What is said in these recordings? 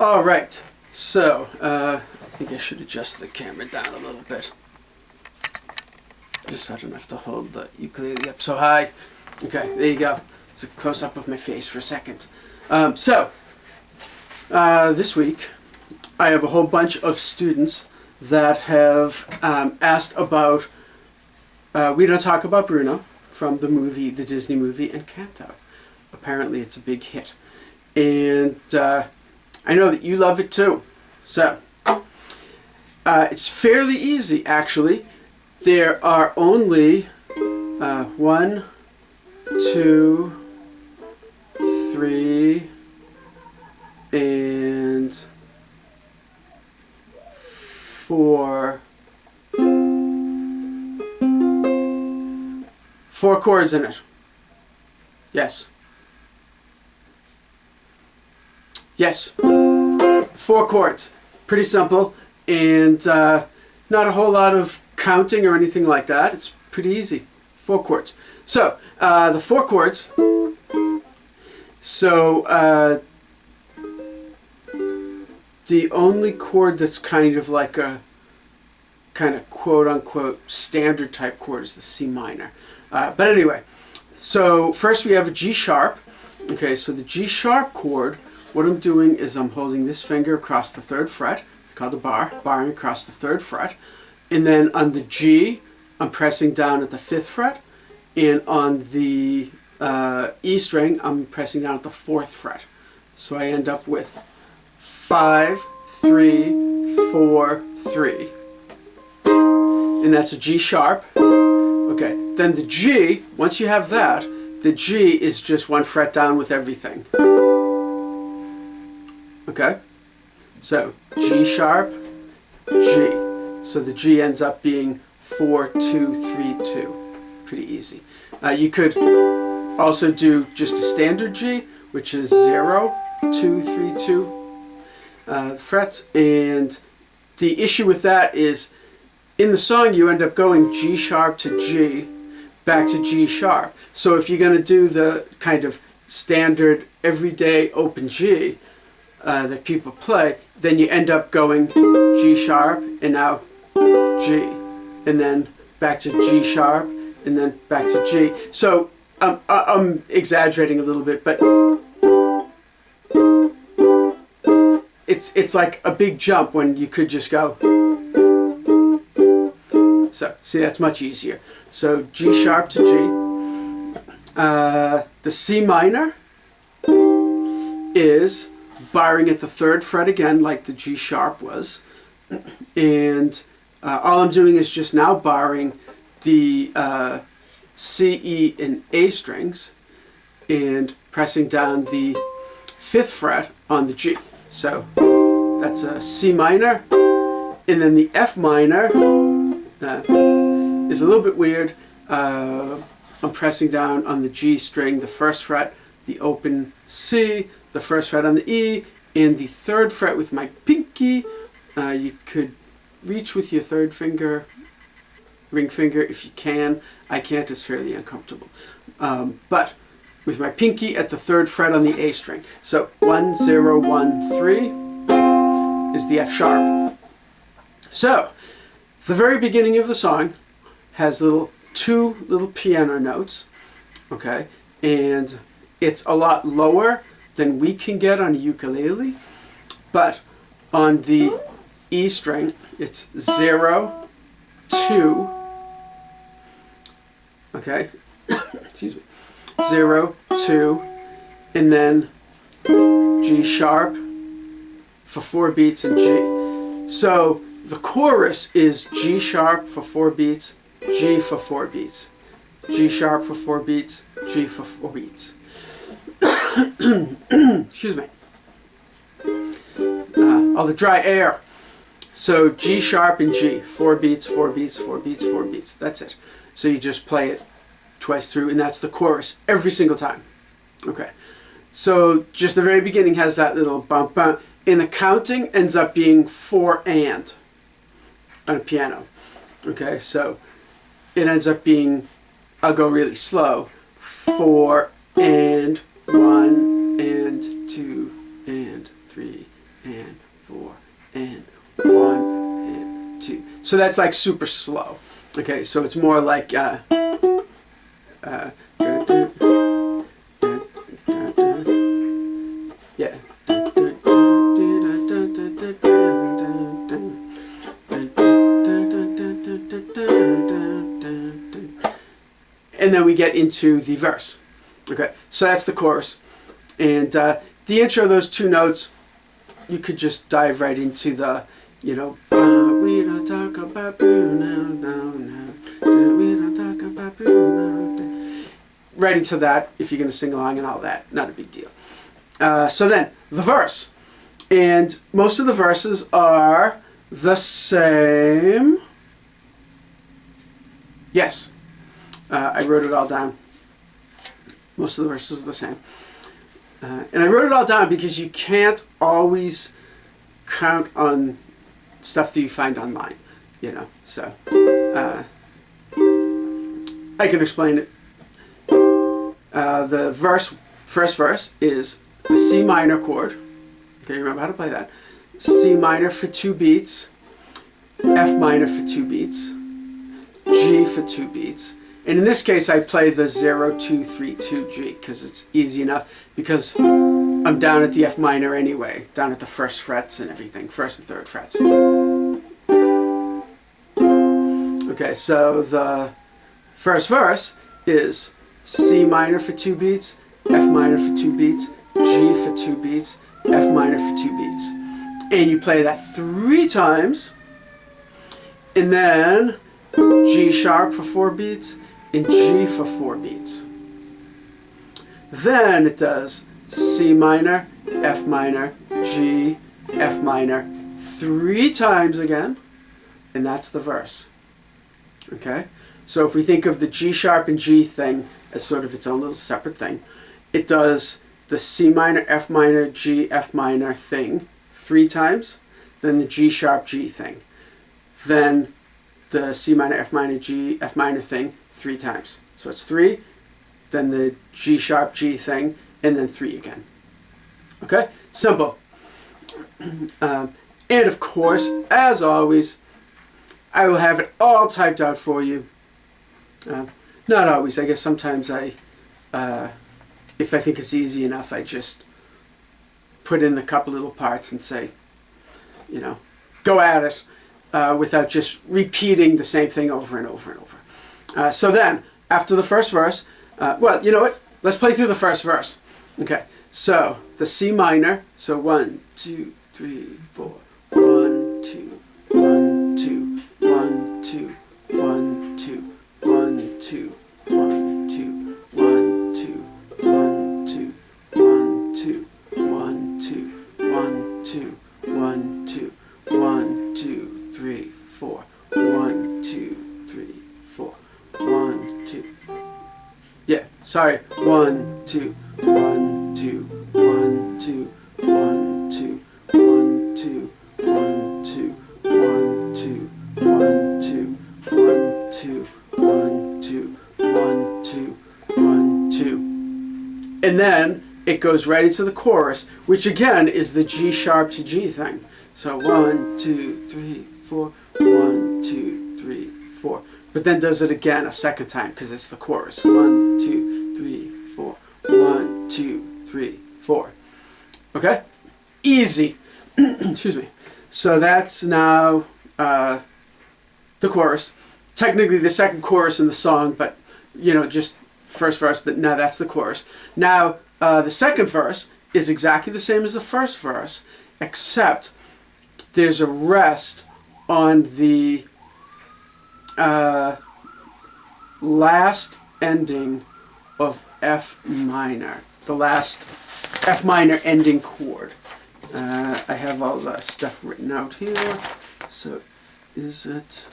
All right, so I think I should adjust the camera down a little bit, just so I don't have to hold the ukulele up so high. Okay, there you go. It's a close-up of my face for a second. This week I have a whole bunch of students that have asked about We Don't Talk About Bruno from the Disney movie Encanto. Apparently it's a big hit. And I know that you love it too. So, it's fairly easy actually. There are only 1, 2, 3, and 4 chords in it. Yes. Yes. 4 chords. Pretty simple, and not a whole lot of counting or anything like that. It's pretty easy. 4 chords. So, the 4 chords. So, the only chord that's kind of like a kind of quote-unquote standard type chord is the C minor. But anyway, so first we have a G sharp. Okay, so the G sharp chord, what I'm doing is I'm holding this finger across the 3rd fret, called a bar, barring across the 3rd fret. And then on the G, I'm pressing down at the 5th fret. And on the E string, I'm pressing down at the 4th fret. So I end up with 5, 3, 4, 3. And that's a G sharp. Okay, then the G, once you have that, the G is just 1 fret down with everything. Okay, so G sharp, G. So the G ends up being 4, 2, 3, 2. Pretty easy. You could also do just a standard G, which is 0, 2, 3, 2 frets. And the issue with that is in the song you end up going G sharp to G, back to G sharp. So if you're going to do the kind of standard everyday open G that people play, then you end up going G sharp and now G, and then back to G sharp and then back to G. So I'm exaggerating a little bit, but it's like a big jump when you could just go. So see, that's much easier. So G sharp to G. The C minor is barring at the 3rd fret again, like the G sharp was, and all I'm doing is just now barring the C, E, and A strings and pressing down the 5th fret on the G. So that's a C minor, and then the F minor is a little bit weird. I'm pressing down on the G string, the 1st fret, the open C, the 1st fret on the E, and the 3rd fret with my pinky. You could reach with your 3rd finger, ring finger if you can. I can't, it's fairly uncomfortable. But with my pinky at the 3rd fret on the A string. So 1, 0, 1, 3 is the F sharp. So the very beginning of the song has 2 little piano notes, okay, and it's a lot lower than we can get on a ukulele, but on the E string it's 0, 2, okay, excuse me, 0, 2, and then G sharp for 4 beats and G. So the chorus is G sharp for 4 beats, G for 4 beats, G sharp for 4 beats, G for 4 beats. Excuse me. All the dry air. So G sharp and G, 4 beats, 4 beats, 4 beats, 4 beats. That's it. So you just play it twice through, and that's the chorus every single time. Okay. So just the very beginning has that little bump bump, and the counting ends up being 4 and on a piano. Okay, so it ends up being, I'll go really slow, 4 and 1 and 2 and 3 and So that's like super slow. Okay, so it's more like yeah. And then we get into the verse. Okay, so that's the chorus. And the intro, those two notes, you could just dive right into the, we don't talk about Bruno, no. We don't talk about Bruno. Right into that, if you're going to sing along and all that. Not a big deal. So then, the verse. And most of the verses are the same. Yes. I wrote it all down. Most of the verses are the same. And I wrote it all down because you can't always count on stuff that you find online, So I can explain it. The first verse is the C minor chord. Okay, remember how to play that. C minor for 2 beats, F minor for 2 beats, G for 2 beats. And in this case, I play the 0, 2, 3, 2 G because it's easy enough, because I'm down at the F minor anyway, down at the first frets and everything, first and third frets. Okay, so the first verse is C minor for 2 beats, F minor for 2 beats, G for 2 beats, F minor for 2 beats. And you play that 3 times, and then G sharp for 4 beats, and G for 4 beats. Then it does C minor, F minor, G, F minor 3 times again, and that's the verse. Okay? So if we think of the G sharp and G thing as sort of its own little separate thing, it does the C minor, F minor, G, F minor thing 3 times, then the G sharp, G thing. Then the C minor, F minor, G, F minor thing 3 times. So it's 3, then the G sharp, G thing, and then 3 again. Okay? Simple. And of course, as always, I will have it all typed out for you. Not always. I guess sometimes if I think it's easy enough, I just put in a couple little parts and say, go at it without just repeating the same thing over and over and over. So then, after the first verse, well, you know what? Let's play through the first verse. Okay, so the C minor, so 1, 2, 3, 4. 1, 2, 1, 2, 1, 2, 1, 2, 1, 2, 1, 2, 1, 2, 1, 2, 1, 2, 1, 2, 1, 2, 1, 2, 1, 2, 3, 4. 1, 2, 3, 4. 1, 2. Yeah, sorry. 1, 2, 1, 2, 1, 2, 1, 2, 1, 2, 1, 2, 1, 2, 1, 2, 1, 2, 1, 2, 1, 2, 1, 2. And then it goes right into the chorus, which again is the G sharp to G thing. So 1, 2, 3, 4. 1, 2, 3, 4. But then does it again a second time because it's the chorus. 1, 2, 3, 4. 1, 2, 3, 4. Okay? Easy. Excuse me. So that's now the chorus. Technically the second chorus in the song, but just first verse. Now that's the chorus. Now the second verse is exactly the same as the first verse, except there's a rest on the last ending of F minor, the last F minor ending chord. I have all the stuff written out here. So is it...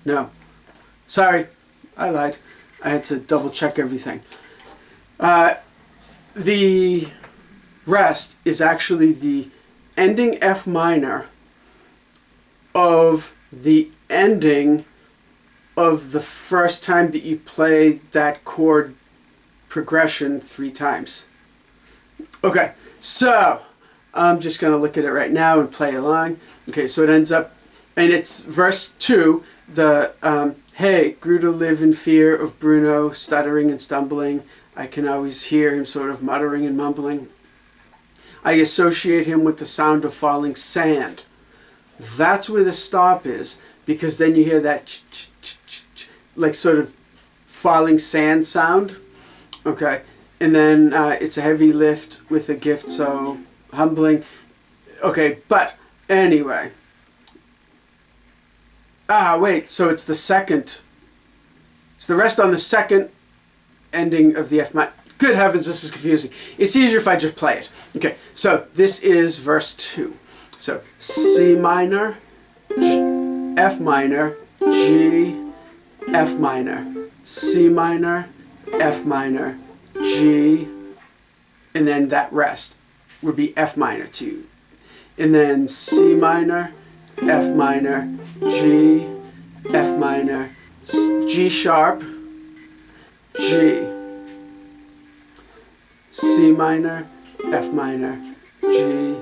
no. Sorry, I lied. I had to double check everything. The rest is actually the ending F minor of the ending of the first time that you play that chord progression 3 times. Okay, so I'm just going to look at it right now and play along. Okay, so it ends up, and it's verse 2, the hey, grew to live in fear of Bruno, stuttering and stumbling. I can always hear him sort of muttering and mumbling. I associate him with the sound of falling sand. That's where the stop is, because then you hear that like sort of falling sand sound. Okay, and then it's a heavy lift with a gift so humbling. Okay, but anyway. Wait, so it's the second. It's the rest on the second ending of the F minor. Good heavens, this is confusing. It's easier if I just play it. Okay, so this is verse 2. So C minor, F minor, G, F minor, C minor, F minor, G, and then that rest would be F minor 2. And then C minor, F minor, G, F minor, G sharp, G, C minor, F minor, G,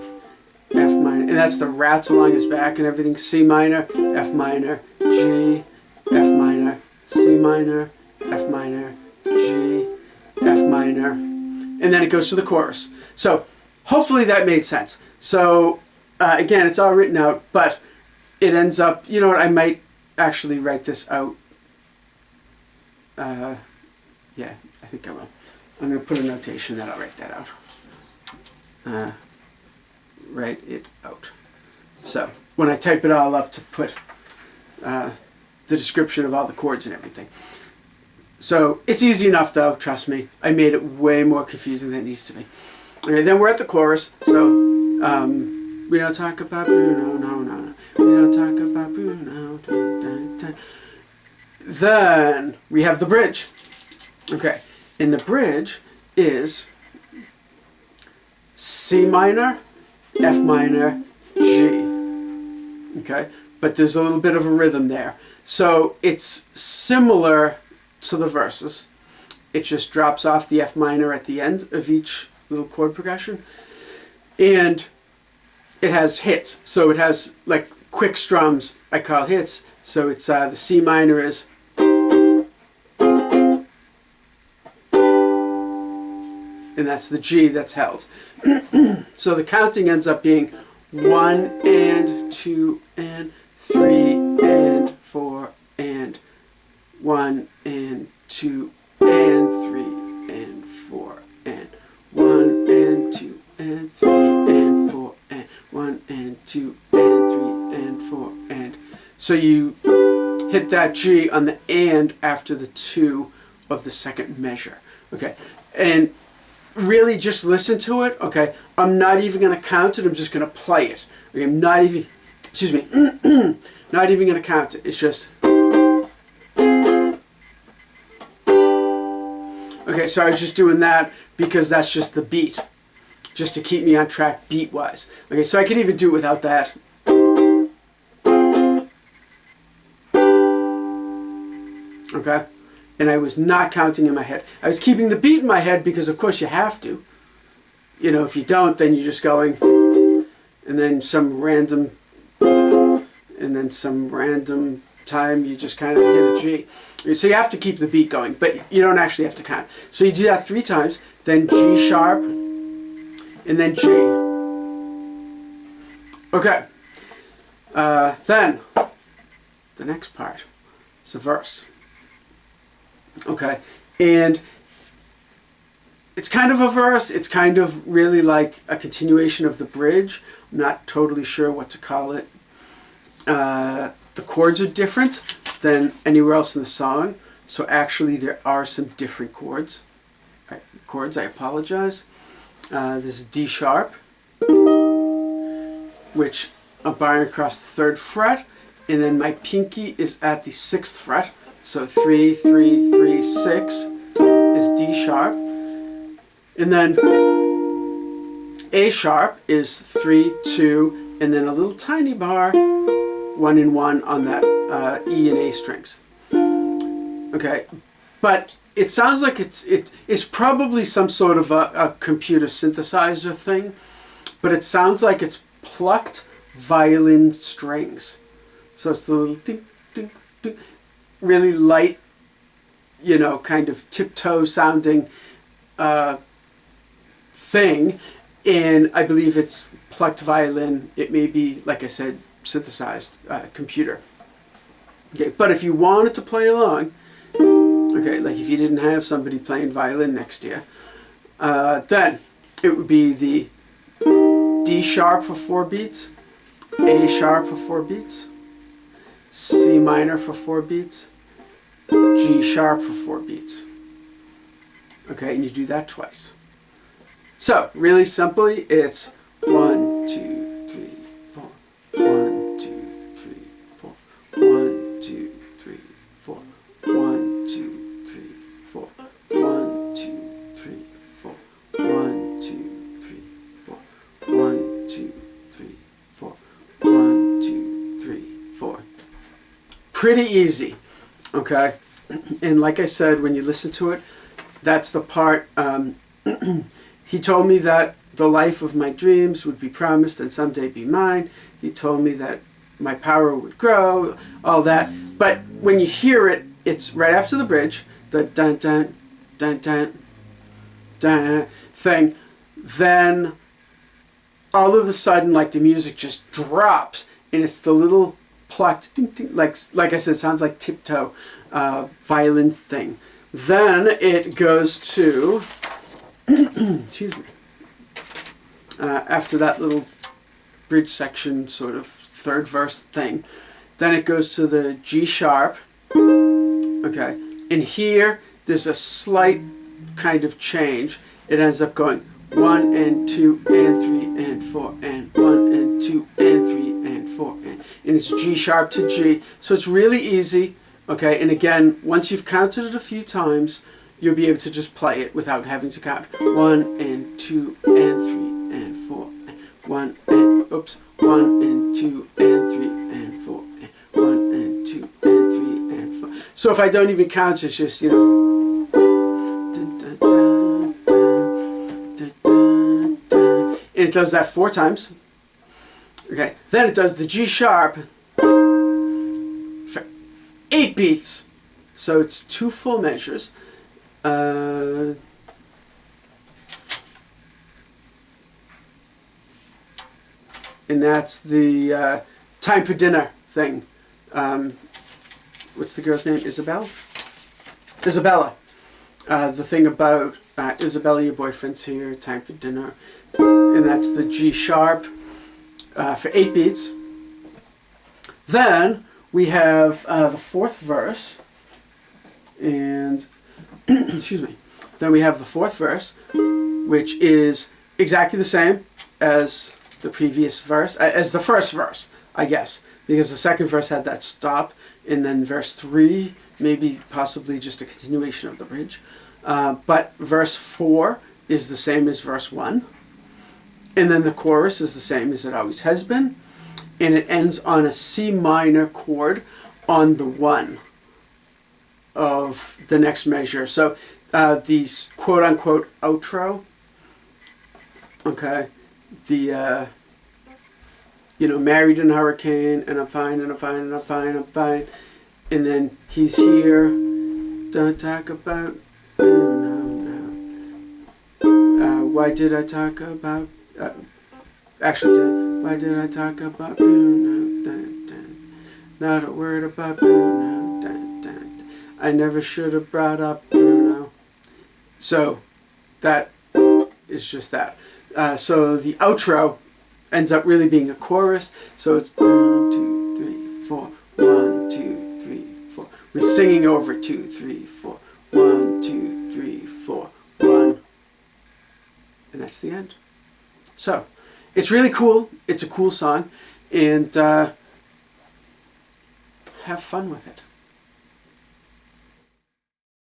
F minor, and that's the rats along his back and everything. C minor, F minor, G, F minor, C minor, F minor, G, F minor, and then it goes to the chorus. So hopefully that made sense. So again, it's all written out, but it ends up, you know what, I might actually write this out. Yeah, I think I will. I'm going to put a notation that I'll write that out. Write it out. So when I type it all up to put the description of all the chords and everything. So it's easy enough though, trust me. I made it way more confusing than it needs to be. Okay, then we're at the chorus. So we don't talk about Bruno, no. We don't talk about Bruno. Dun, dun, dun. Then we have the bridge. Okay, and the bridge is C minor, F minor, G. Okay, but there's a little bit of a rhythm there. So it's similar to the verses. It just drops off the F minor at the end of each little chord progression. And it has hits. So it has like quick strums, I call hits. So it's the C minor is, and that's the G that's held. So the counting ends up being 1 and 2 and 3 and 4 and 1 and 2 and 3 and 4 and 1 and 2 and 3 and 4 and 1 and 2 and 3 and 4 and. So you hit that G on the and after the 2 of the second measure. Okay, and really just listen to it. Okay, I'm not even going to count it, I'm just going to play it. Okay, I'm not even, excuse me, not even going to count it. It's just, okay, so I was just doing that because that's just the beat, just to keep me on track beat wise. Okay, so I can even do it without that. Okay, and I was not counting in my head. I was keeping the beat in my head because of course you have to. You know, if you don't, then you're just going, and then some random time you just kind of hit a G. So you have to keep the beat going, but you don't actually have to count. So you do that 3 times, then G sharp, and then G. Okay. Then the next part is a verse. Okay, and it's kind of a verse. It's kind of really like a continuation of the bridge. I'm not totally sure what to call it. The chords are different than anywhere else in the song. So actually there are some different chords. I apologize. There's D sharp, which I'm barring across the 3rd fret. And then my pinky is at the 6th fret. So 3, 3, 3, 6 is D sharp. And then A sharp is 3, 2, and then a little tiny bar, 1 and 1 on that E and A strings. Okay, but it sounds like it's probably some sort of a computer synthesizer thing, but it sounds like it's plucked violin strings. So it's the little ding, ding, ding, really light, you know, kind of tiptoe sounding thing. And I believe it's plucked violin. It may be, like I said, synthesized computer. Okay, but if you wanted to play along, okay, like if you didn't have somebody playing violin next to you, then it would be the D sharp for 4 beats, A sharp for 4 beats, C minor for 4 beats, G sharp for 4 beats. Okay, and you do that twice. So, really simply, it's 1, 2, 3, 4, 1, 2, 3, 4, 1, 2, 3, 4, 1, 2, 3, 4, 1, 2, 3, 4, 1, 2, 3, 4, 1, 2, 3, 4, 1, 2, 3, 4. Pretty easy, okay? And like I said, when you listen to it, that's the part. He told me that the life of my dreams would be promised and someday be mine. He told me that my power would grow, all that. But when you hear it, it's right after the bridge, the dun dun dun dun dun thing. Then all of a sudden, like the music just drops, and it's the little plucked, ding, ding, like I said, it sounds like tiptoe violin thing. Then it goes to, excuse me, after that little bridge section, sort of third verse thing, then it goes to the G sharp, okay, and here there's a slight kind of change. It ends up going 1 and 2 and 3 and 4 and 1 and 2 and 3 and 4 and it's G sharp to G. So it's really easy, okay, and again, once you've counted it a few times, you'll be able to just play it without having to count 1 and 2 and 3 and 4 and 1 and 1 and 2 and 3 and 4 and 1 and 2 and 3 and 4. So if I don't even count, it's just, you know, dun, dun, dun, dun, dun, dun, dun. And it does that 4 times. Okay, then it does the G sharp for 8 beats. So it's 2 full measures. And that's the time for dinner thing. What's the girl's name? Isabella? Isabella. The thing about Isabella, your boyfriend's here, time for dinner. And that's the G sharp for 8 beats. Then we have the 4th verse. And excuse me. Then we have the 4th verse, which is exactly the same as the previous verse, as the first verse, I guess, because the 2nd verse had that stop, and then verse 3, maybe possibly just a continuation of the bridge. But verse 4 is the same as verse 1, and then the chorus is the same as it always has been, and it ends on a C minor chord on the 1 of the next measure. So the quote-unquote outro, okay, the you know, married in a hurricane, and I'm fine, and I'm fine, and I'm fine, I'm fine, and then he's here, don't talk about Bruno, no. Why did I talk about, why did I talk about Bruno, dun, dun. Not a word about Bruno, dun, dun. I never should have brought up Bruno. So that is just that. So the outro ends up really being a chorus. So it's 1, 2, 3, 4, 1, 2, 3, 4. With singing over 2, 3, 4, 1, 2, 3, 4, 1. And that's the end. So it's really cool. It's a cool song. And have fun with it.